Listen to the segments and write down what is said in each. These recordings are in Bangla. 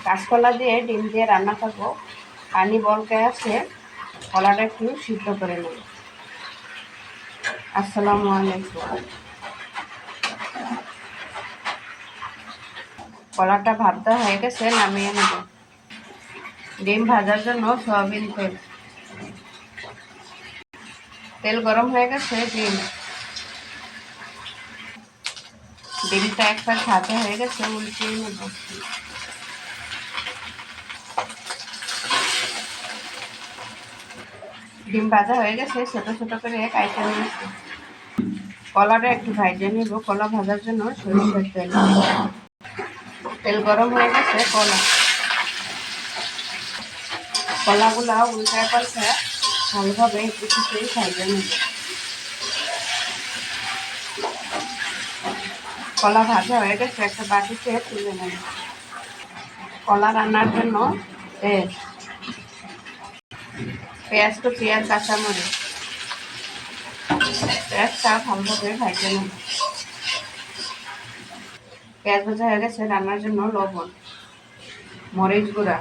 কাঁচকলা দিয়ে ডিম দিয়ে রান্না করবো। পানি বলকে আছে, কলাটা একটু সিদ্ধ করে নেব। আসসালামু আলাইকুম। কলাটা ভাজা হয়ে গেছে, নামিয়ে নেব। ডিম ভাজার জন্য সয়াবিন তেল, তেল গরম হয়ে গেছে। ডিমটা একটা ভাজা হয়ে গেছে, উল্টিয়ে নেব। ডিম ভাজা হয়ে গেছে, ছোট ছোট করে কাইটে নিয়েছি। কলাটা একটু ভাজে নিব। কলা ভাজার জন্য সরিষার তেল, তেল গরম হয়ে গেছে। কলাগুলা উল্টায় পাল্টায় ভালোভাবে একটু কিছুই ভাজে নিব। কলা ভাজা হয়ে গেছে, একটা বাটিতে তুলে নেব। কলা রান্নার জন্য পেঁয়াজ কুচি আর কাঁচামরিচ, পেঁয়াজটা ভালোভাবে ভাজে নেব। পেঁয়াজ ভাজা হয়ে গেছে। রান্নার জন্য লবণ, মরিচ গুঁড়া,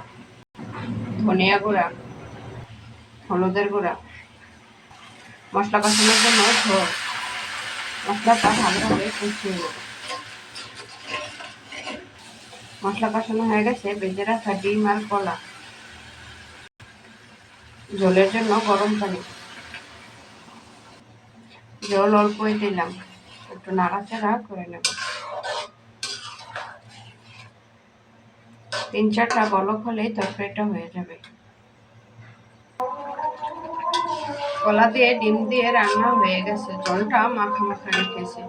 ধনিয়া গুঁড়া, হলুদের গুঁড়া, মশলা কষানোর জন্য ঝোল। মশলাটা ভালোভাবে কষিয়ে নেব। মশলা কষানো হয়ে গেছে। ভেজে রাখা ডিম আর কলা, ঝোলের জন্য গরম পানি, জল অল্পই দিলাম, একটু নাড়াচাড়া করে নেব। 3-4টা বলক হলেই তরকারিটা হয়ে যাবে। কলা দিয়ে ডিম দিয়ে রান্না হয়ে গেছে। জলটা মাখা মাখা রেখেছি।